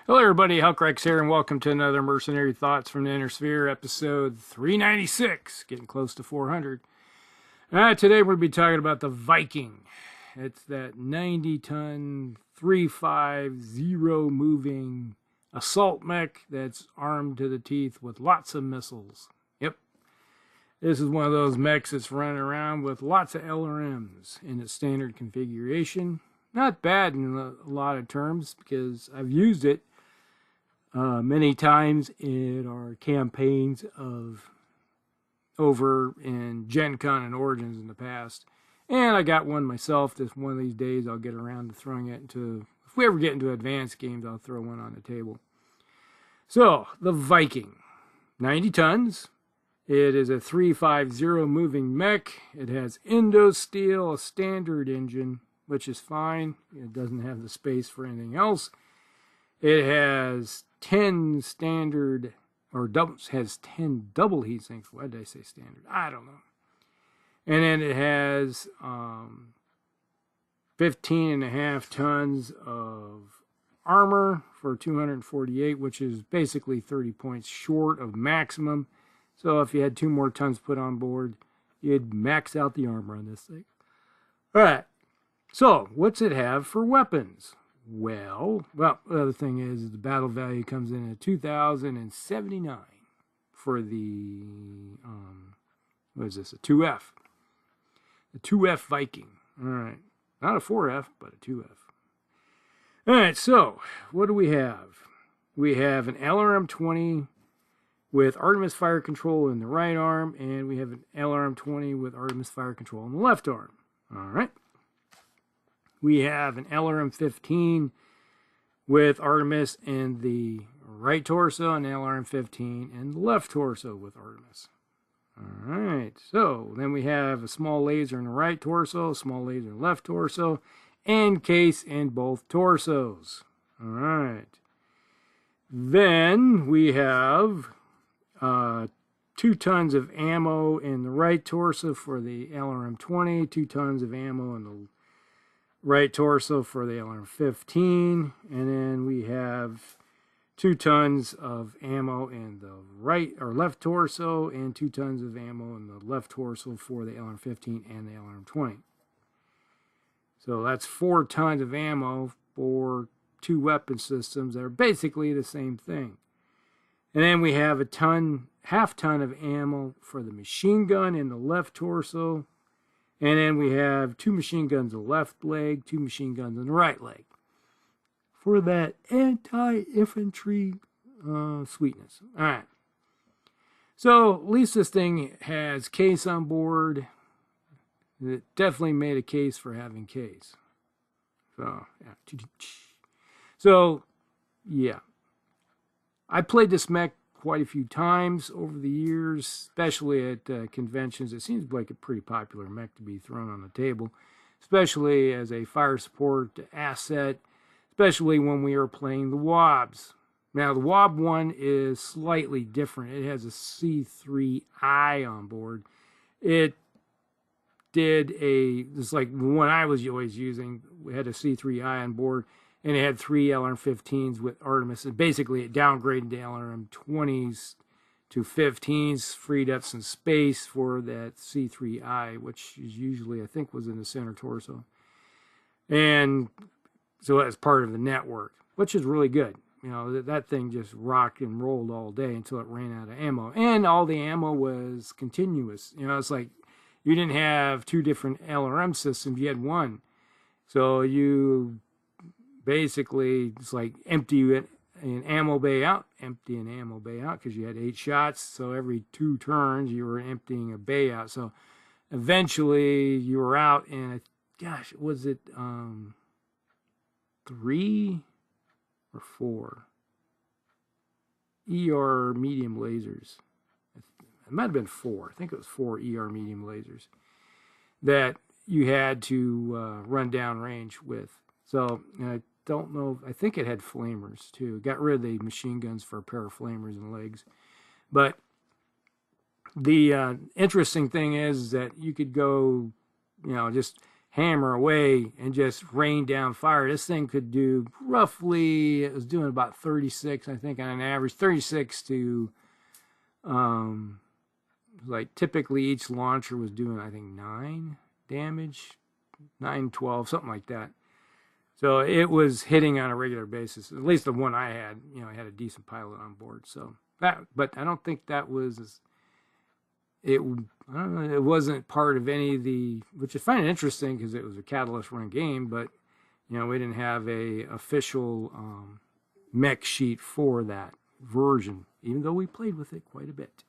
Hello everybody, Huckrex here, and welcome to another Mercenary Thoughts from the Inner Sphere, episode 396, getting close to 400. Today we're going to be talking about the Viking. It's that 90-ton, 350 moving assault mech that's armed to the teeth with lots of missiles. Yep, this is one of those mechs that's running around with lots of LRMs in its standard configuration. Not bad in a lot of terms because I've used it many times in our campaigns of over in Gen Con and Origins in the past. And I got one myself. Just one of these days I'll get around to throwing it into, if we ever get into advanced games, I'll throw one on the table. So, the Viking. 90 tons. It is a 350 moving mech. It has Indo-Steel, a standard engine, which is fine. It doesn't have the space for anything else. It has 10 standard, or has 10 double heat sinks. Why did I say standard? I don't know. And then it has 15.5 tons of armor for 248, which is basically 30 points short of maximum. So if you had 2 more tons put on board, you'd max out the armor on this thing. All right. So, what's it have for weapons? Well, the other thing is the battle value comes in at 2,079 for the, what is this, a 2F. The 2F Viking. All right. Not a 4F, but a 2F. All right, so what do we have? We have an LRM-20 with Artemis fire control in the right arm, and we have an LRM-20 with Artemis fire control in the left arm. All right. We have an LRM-15 with Artemis in the right torso, and LRM-15 in the left torso with Artemis. All right, so then we have a small laser in the right torso, small laser in the left torso, and case in both torsos. All right. Then we have 2 tons of ammo in the right torso for the LRM-20, 2 tons of ammo in the right torso for the LRM-15, and then we have 2 tons of ammo in the right or left torso and 2 tons of ammo in the left torso for the LRM-15 and the LRM-20. So that's 4 tons of ammo for 2 weapon systems that are basically the same thing. And then we have a half ton of ammo for the machine gun in the left torso. And then we have 2 machine guns in the left leg, 2 machine guns in the right leg. For that anti-infantry sweetness. All right. So, at least this thing has case on board. It definitely made a case for having case. So, yeah. I played this mech quite a few times over the years, especially at conventions. It seems like a pretty popular mech to be thrown on the table, especially as a fire support asset, especially when we are playing the WOBs. Now, the WOB one is slightly different. It has a C3I on board. It's like the one I was always using. We had a C3I on board, and it had 3 LRM-15s with Artemis. And basically, it downgraded the LRM-20s to 15s, freed up some space for that C3I, which is usually, I think, was in the center torso. And so that's part of the network, which is really good. You know, that thing just rocked and rolled all day until it ran out of ammo. And all the ammo was continuous. You know, it's like you didn't have 2 different LRM systems. You had one. So you basically, it's like empty an ammo bay out, empty an ammo bay out, because you had 8 shots. So every 2 turns, you were emptying a bay out. So eventually, you were out, and gosh, was it 3 or 4 ER medium lasers? It might have been 4. I think it was 4 ER medium lasers that you had to run down range with. So I don't know. I think it had flamers too. Got rid of the machine guns for a pair of flamers and legs. But the interesting thing is that you could go, just hammer away and just rain down fire. This thing could do roughly, it was doing about 36, I think, on an average, 36 to, like typically each launcher was doing, I think, 9 damage, 9, 12, something like that. So it was hitting on a regular basis. At least the one I had, you know, I had a decent pilot on board. So that, but I don't think that was, I don't know, it wasn't part of any of the, which I find interesting because it was a Catalyst run game, but, you know, we didn't have a official mech sheet for that version, even though we played with it quite a bit.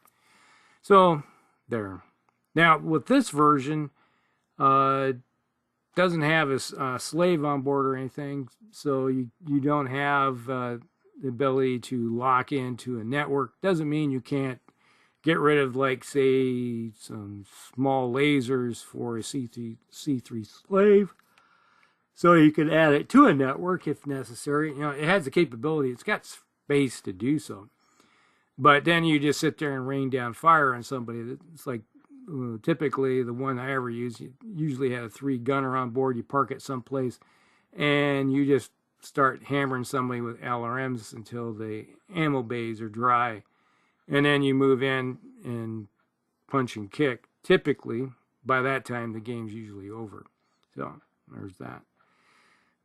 So there. Now with this version, doesn't have a slave on board or anything, so you don't have the ability to lock into a network. Doesn't mean you can't get rid of, like, say, some small lasers for a C3 slave, so you can add it to a network if necessary. You know, it has the capability, it's got space to do so. But then you just sit there and rain down fire on somebody. It's like, typically the one I ever use, you usually had a 3 gunner on board. You park it someplace and you just start hammering somebody with LRMs until the ammo bays are dry, and then you move in and punch and kick. Typically by that time the game's usually over. So there's that.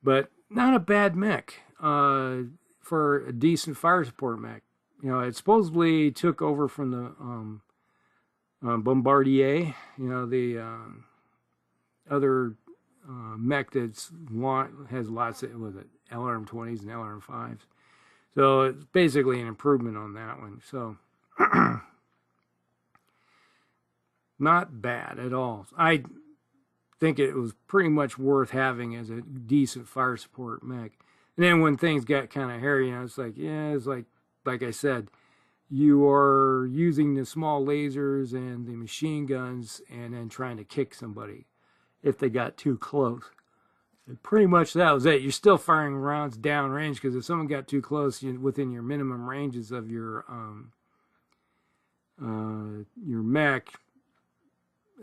But not a bad mech for a decent fire support mech. You know, it supposedly took over from the Bombardier, you know, the other mech that's has lots of, was it LRM-20s and LRM-5s. So it's basically an improvement on that one. So not bad at all. I think it was pretty much worth having as a decent fire support mech. And then when things got kind of hairy, you know, it's like, yeah, it's like I said, you are using the small lasers and the machine guns and then trying to kick somebody if they got too close. And pretty much that was it. You're still firing rounds downrange, because if someone got too close within your minimum ranges of your mech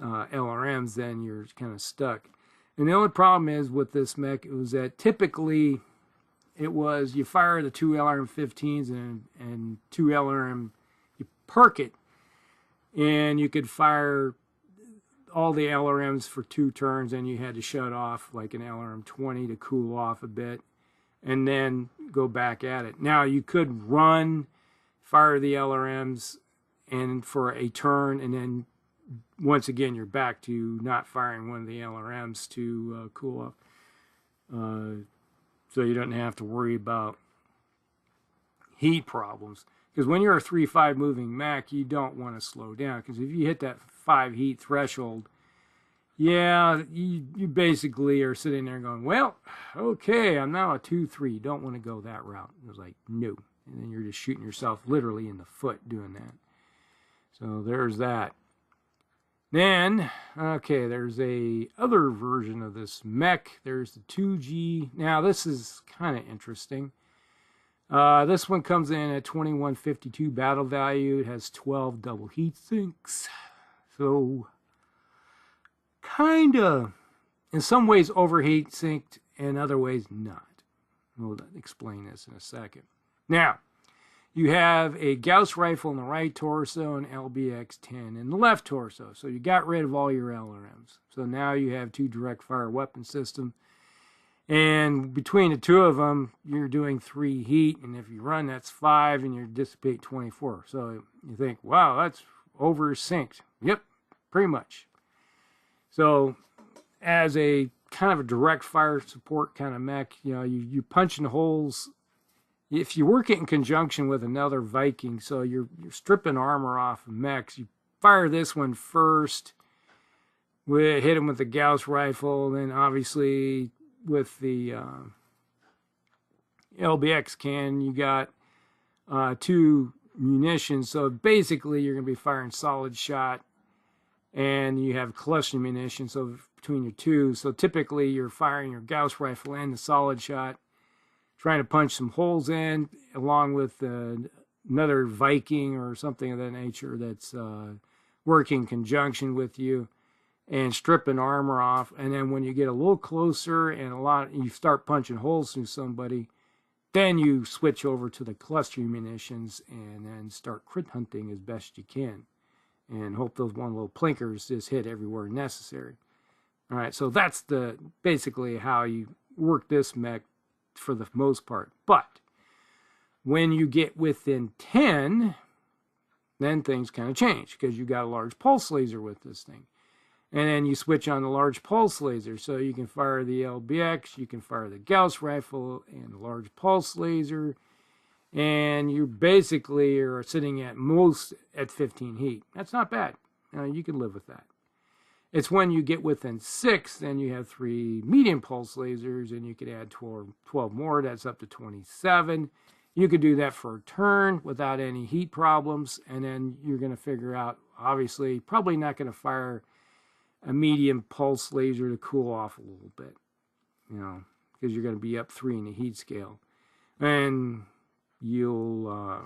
LRMs, then you're kind of stuck. And the only problem is with this mech was that typically it was you fire the 2 LRM-15s and 2 LRM, you park it, and you could fire all the LRMs for 2 turns, and you had to shut off like an LRM-20 to cool off a bit, and then go back at it. Now you could run, fire the LRMs, and for a turn, and then once again you're back to not firing one of the LRMs to cool off. So you don't have to worry about heat problems. Because when you're a 3.5 moving mech, you don't want to slow down. Because if you hit that 5 heat threshold, yeah, you basically are sitting there going, well, okay, I'm now a 2.3. Don't want to go that route. It was like, no. And then you're just shooting yourself literally in the foot doing that. So there's that. Then, okay, there's a other version of this mech. There's the 2G. Now, this is kind of interesting. This one comes in at 2152 battle value. It has 12 double heat sinks. So, kind of, in some ways, overheat sinked, and other ways not. We'll explain this in a second. Now, you have a Gauss rifle in the right torso and LBX-10 in the left torso. So you got rid of all your LRMs. So now you have 2 direct fire weapon systems. And between the 2 of them, you're doing 3 heat. And if you run, that's 5, and you dissipate 24. So you think, wow, that's over synced. Yep, pretty much. So as a kind of a direct fire support kind of mech, you know, you punch in holes. If you work it in conjunction with another Viking, so you're stripping armor off of mechs, you fire this one first, hit him with the Gauss rifle, then obviously with the LBX cannon, you got 2 munitions. So basically you're going to be firing solid shot, and you have cluster munitions, so between your 2. So typically you're firing your Gauss rifle and the solid shot, trying to punch some holes in, along with another Viking or something of that nature that's working in conjunction with you. and stripping armor off. And then when you get a little closer and you start punching holes through somebody, then you switch over to the clustering munitions and then start crit hunting as best you can. And hope those one little plinkers just hit everywhere necessary. All right, so that's basically how you work this mech for the most part. But when you get within 10, then things kind of change because you got a large pulse laser with this thing. And then you switch on the large pulse laser. So you can fire the LBX, you can fire the Gauss rifle and the large pulse laser. And you basically are sitting at most at 15 heat. That's not bad. You can live with that. It's when you get within 6, then you have 3 medium pulse lasers, and you could add 12 more. That's up to 27. You could do that for a turn without any heat problems, and then you're going to figure out, obviously, probably not going to fire a medium pulse laser to cool off a little bit, because you're going to be up 3 in the heat scale. And you'll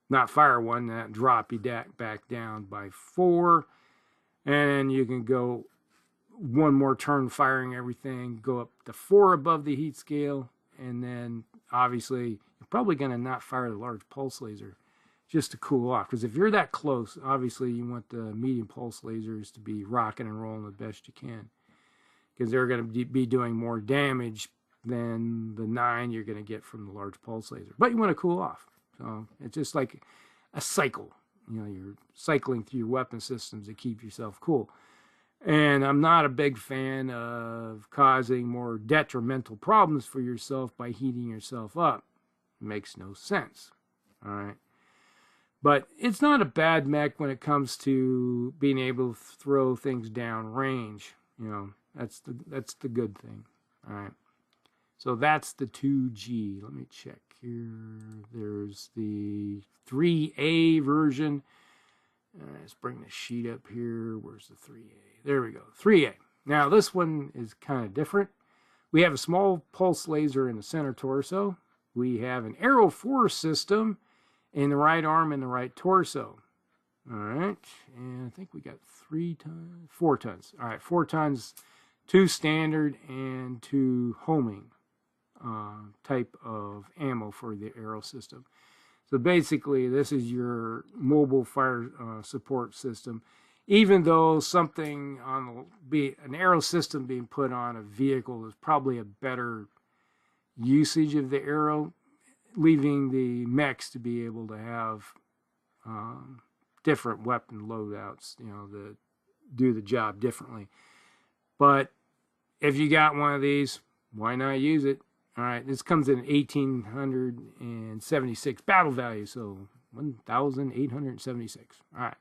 not fire one, that drop you back down by 4. And you can go one more turn firing everything, go up to 4 above the heat scale, and then obviously you're probably going to not fire the large pulse laser just to cool off. Because if you're that close, obviously you want the medium pulse lasers to be rocking and rolling the best you can. Because they're going to be doing more damage than the 9 you're going to get from the large pulse laser. But you want to cool off. So it's just like a cycle. You're cycling through your weapon systems to keep yourself cool. And I'm not a big fan of causing more detrimental problems for yourself by heating yourself up. It makes no sense. All right. But it's not a bad mech when it comes to being able to throw things down range. That's the good thing. All right. So that's the 2G. Let me check here. There's the 3A version. Let's bring the sheet up here. Where's the 3A? There we go. 3A. Now this one is kind of different. We have a small pulse laser in the center torso. We have an Aero 4 system in the right arm and the right torso. All right. And I think we got 4 tons. All right. 4 tons, 2 standard and 2 homing type of ammo for the Aero system. So basically, this is your mobile fire support system. Even though something an Aero system being put on a vehicle is probably a better usage of the Aero, leaving the mechs to be able to have different weapon loadouts, that do the job differently. But if you got one of these, why not use it? All right, this comes in 1,876 battle value, so 1,876. All right.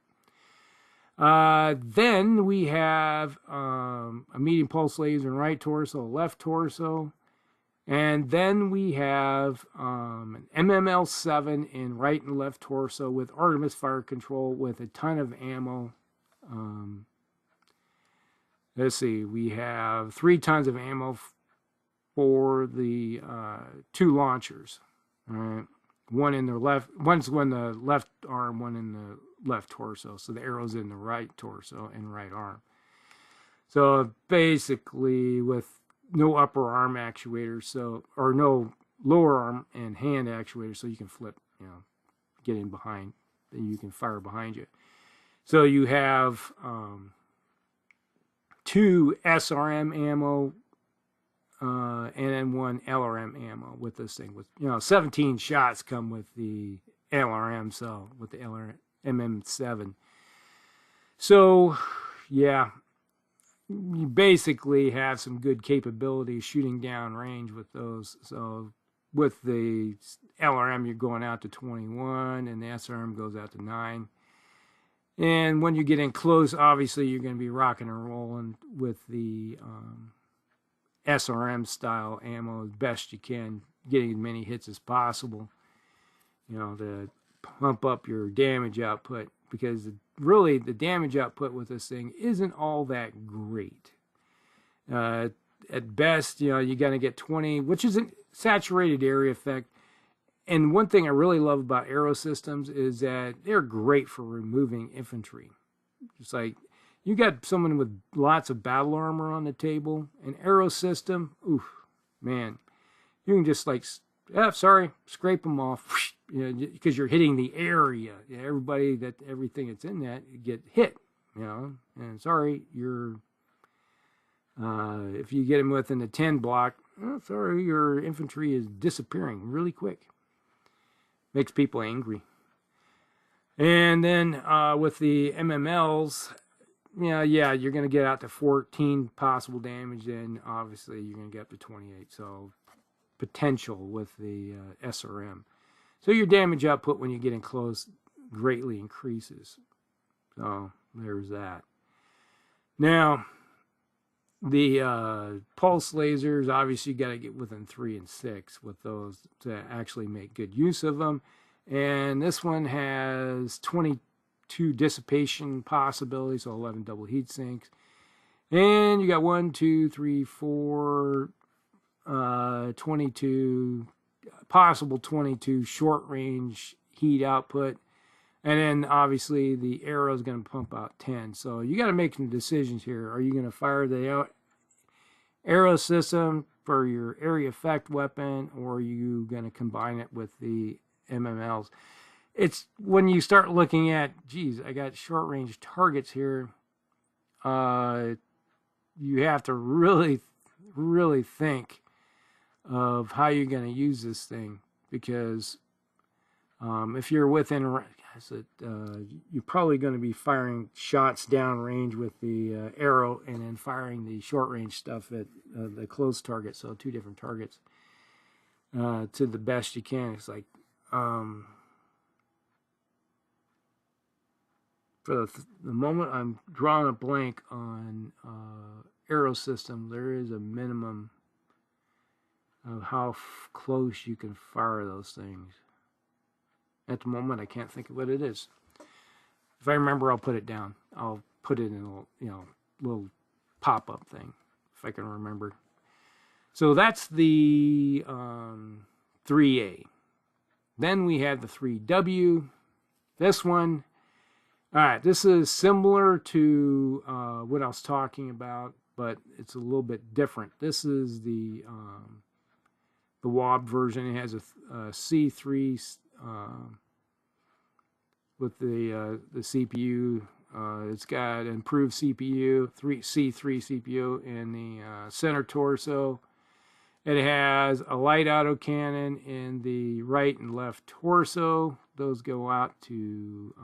Then we have a medium pulse laser in right torso, left torso. And then we have an MML7 in right and left torso with Artemis fire control with a ton of ammo. Let's see, we have 3 tons of ammo for the 2 launchers. All right. One in the left, one's in the left arm, one in the left torso. So the arrow's in the right torso and right arm. So basically with no upper arm actuators, or no lower arm and hand actuators, so you can flip, get in behind, then you can fire behind you. So you have 2 SRM ammo, and then 1 LRM ammo with this thing. With 17 shots come with the LRM, so with the LRM MM7. So yeah, you basically have some good capability shooting down range with those. So with the LRM, you're going out to 21, and the SRM goes out to 9. And when you get in close, obviously you're going to be rocking and rolling with the SRM style ammo as best you can, getting as many hits as possible, to pump up your damage output, because really the damage output with this thing isn't all that great. At best, you're going to get 20, which is a saturated area effect. And one thing I really love about Aero systems is that they're great for removing infantry. Just like, You got someone with lots of battle armor on the table, an arrow system. Oof, man, you can just like, scrape them off, because you're hitting the area. Everything that's in that get hit, And sorry, if you get them within the 10 block, your infantry is disappearing really quick. Makes people angry. And then with the MMLs, you're going to get out to 14 possible damage, and obviously you're going to get up to 28. So potential with the SRM. So your damage output when you get in close greatly increases. So there's that. Now, the pulse lasers, obviously you got to get within 3 and 6 with those to actually make good use of them. And this one has 22 dissipation possibilities, so 11 double heat sinks. And you got 22 possible 22 short range heat output. And then obviously the arrow is going to pump out 10. So you got to make some decisions here. Are you going to fire the arrow system for your area effect weapon, or are you going to combine it with the MMLs? It's when you start looking at, geez, I got short range targets here. You have to really, really think of how you're going to use this thing, because if you're within, you're probably going to be firing shots downrange with the arrow, and then firing the short range stuff at the close target. So 2 different targets to the best you can. It's like for the moment, I'm drawing a blank on arrow system. There is a minimum of how close you can fire those things. At the moment, I can't think of what it is. If I remember, I'll put it down. I'll put it in a little pop-up thing, if I can remember. So that's the 3A. Then we have the 3W. This one, all right, this is similar to what I was talking about, but it's a little bit different. This is the WOB version. It has a C3 with the CPU. It's got improved CPU, C3 CPU in the center torso. It has a light autocannon in the right and left torso. Those go out to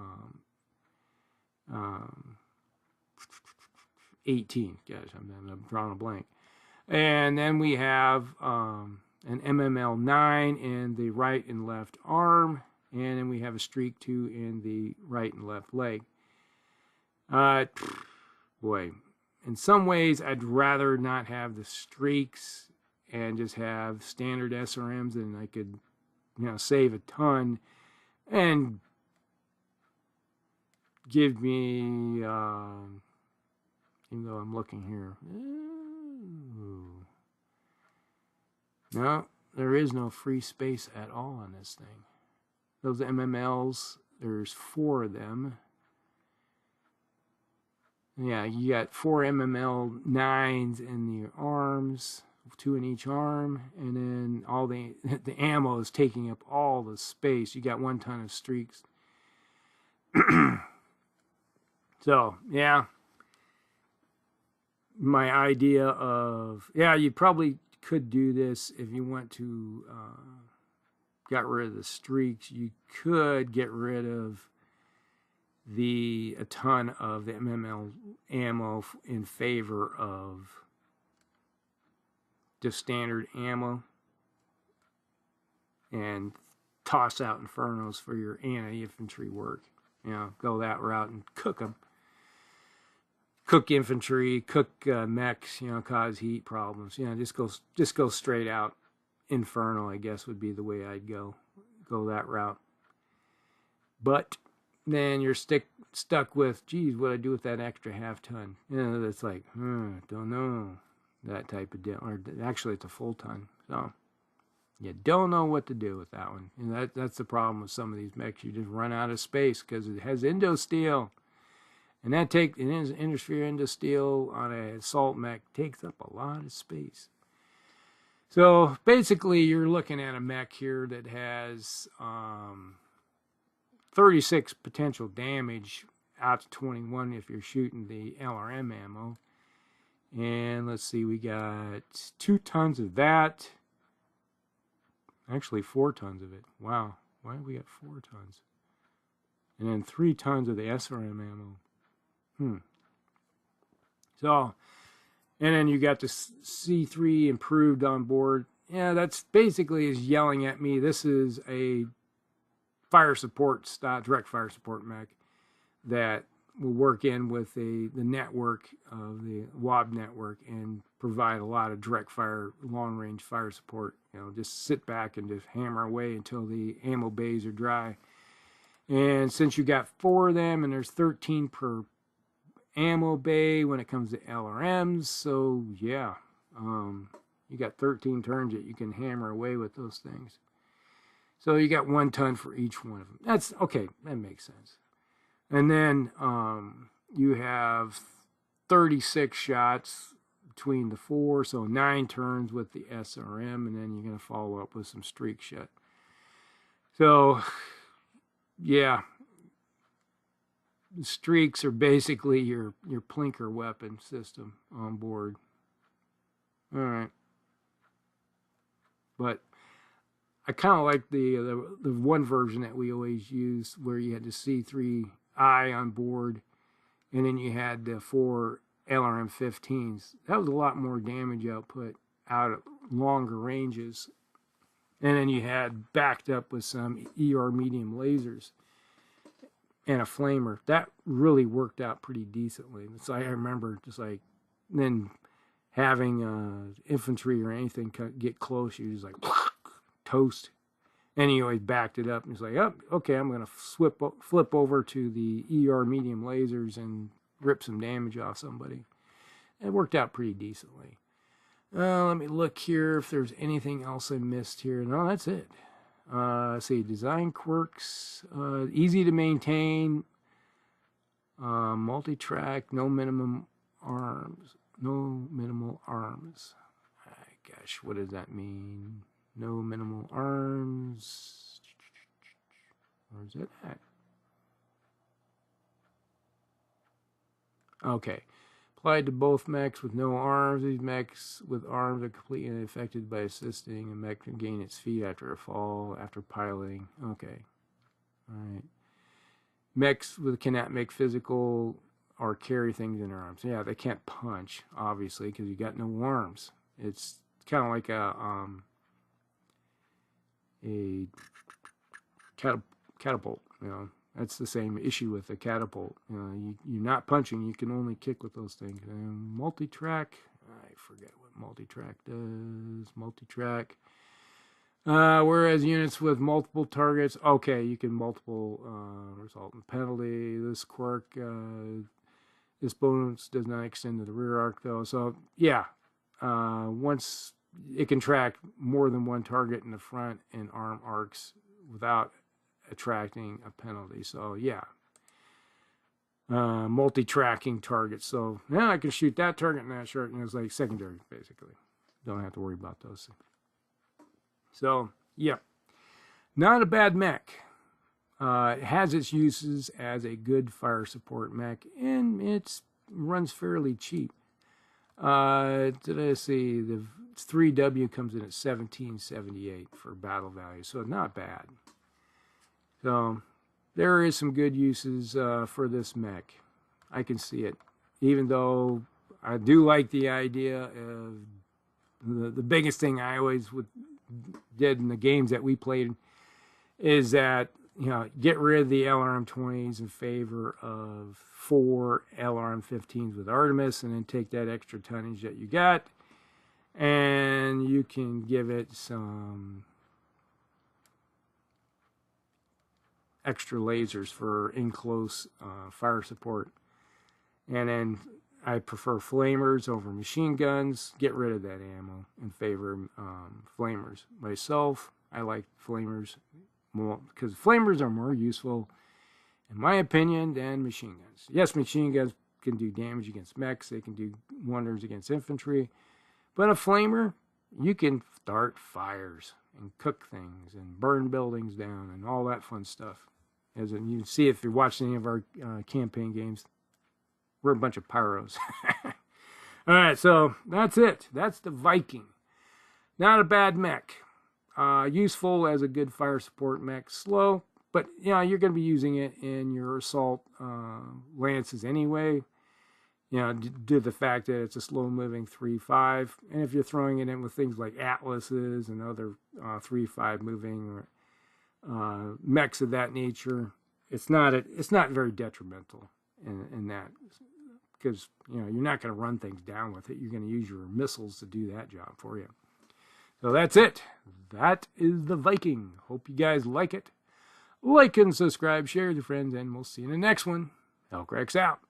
18. Gosh, I'm drawing a blank. And then we have an MML9 in the right and left arm, and then we have a Streak 2 in the right and left leg. Boy, in some ways I'd rather not have the streaks and just have standard SRMs, and I could, save a ton and give me, even though I'm looking here, no, there is no free space at all on this thing. Those MMLs, there's 4 of them. Yeah, you got 4 MML9s in the arms, 2 in each arm, and then all the ammo is taking up all the space. You got 1 ton of streaks. So, yeah. My idea of, you probably could do this if you want to get rid of the streaks. You could get rid of a ton of the MML ammo in favor of just standard ammo, and toss out Infernos for your anti-infantry work. Go that route and cook them. Cook infantry, cook mechs, cause heat problems. Just go straight out Inferno, I guess, would be the way I'd go that route. But then you're stuck with, geez, what do I do with that extra half ton? That's like, don't know, that type of deal. Or actually, it's a full ton. So you don't know what to do with that one. And that's the problem with some of these mechs. You just run out of space because it has Indo steel. And that Intersphere into steel on an assault mech takes up a lot of space. So basically, you're looking at a mech here that has 36 potential damage out to 21 if you're shooting the LRM ammo. And let's see, we got 2 tons of that. Actually, 4 tons of it. Wow, why do we got 4 tons? And then 3 tons of the SRM ammo. So, and then you got the C3 improved on board. Yeah, that's basically is yelling at me. This is a fire support style, direct fire support mech that will work in with the network of the WAB network and provide a lot of direct fire, long range fire support. You know, just sit back and just hammer away until the ammo bays are dry. And since you got 4 of them, and there's 13 per ammo bay when it comes to LRMs, so yeah, you got 13 turns that you can hammer away with those things. So you got 1 ton for each one of them. That's okay, that makes sense. And then you have 36 shots between the 4, so 9 turns with the SRM, and then you're going to follow up with some streak shot. So yeah, the streaks are basically your plinker weapon system on board. All right, but I kind of like the one version that we always used, where you had the C3I on board, and then you had the 4 LRM-15s. That was a lot more damage output out at longer ranges. And then you had backed up with some ER medium lasers and a flamer. That really worked out pretty decently. So I remember just like, then having infantry or anything get close, you just like toast. And he always backed it up and he's like, oh, okay, I'm going to flip over to the ER medium lasers and rip some damage off somebody. It worked out pretty decently. Let me look here if there's anything else I missed here. No, that's it. Let's see, design quirks, easy to maintain, multi-track, no minimum arms, no minimal arms. Gosh, what does that mean? No minimal arms. Where's it at? Okay. Applied to both mechs with no arms. These mechs with arms are completely unaffected by assisting. A mech can gain its feet after a fall, after piloting. Okay. Alright. Mechs cannot make physical or carry things in their arms. Yeah, they can't punch, obviously, because you got no arms. It's kind of like a catapult, you know. That's the same issue with the catapult. You know, you're not punching, you can only kick with those things. And multi-track, I forget what multi-track does. Multi-track. Whereas units with multiple targets, okay, you can multiple resultant penalty. This quirk, this bonus does not extend to the rear arc though. So yeah, once it can track more than one target in the front and arm arcs without attracting a penalty. So yeah, multi-tracking targets. So now I can shoot that target and that target, and it's like secondary basically. Don't have to worry about those things. So yeah, not a bad mech. It has its uses as a good fire support mech, and it runs fairly cheap. Did I see the 3W comes in at $17.78 for battle value, so not bad. So there is some good uses for this mech. I can see it, even though I do like the idea of the biggest thing I always did in the games that we played is that, you know, get rid of the LRM-20s in favor of 4 LRM-15s with Artemis, and then take that extra tonnage that you got, and you can give it some extra lasers for in-close fire support. And then I prefer flamers over machine guns. Get rid of that ammo in favor of flamers. Myself, I like flamers more because flamers are more useful in my opinion, than machine guns. Yes, machine guns can do damage against mechs. They can do wonders against infantry. But a flamer, you can start fires and cook things and burn buildings down and all that fun stuff. As you can see if you're watching any of our campaign games, we're a bunch of pyros. All right, so that's it. That's the Viking. Not a bad mech. Useful as a good fire support mech. Slow, but you're going to be using it in your assault lances anyway. Due to the fact that it's a slow-moving 3.5, and if you're throwing it in with things like Atlases and other 3.5 moving mechs of that nature, it's not very detrimental in that, because you're not going to run things down with it. You're going to use your missiles to do that job for you. So that's it. That is the Viking. Hope you guys like it. Like and subscribe, share with your friends, and we'll see you in the next one. Elcrex out.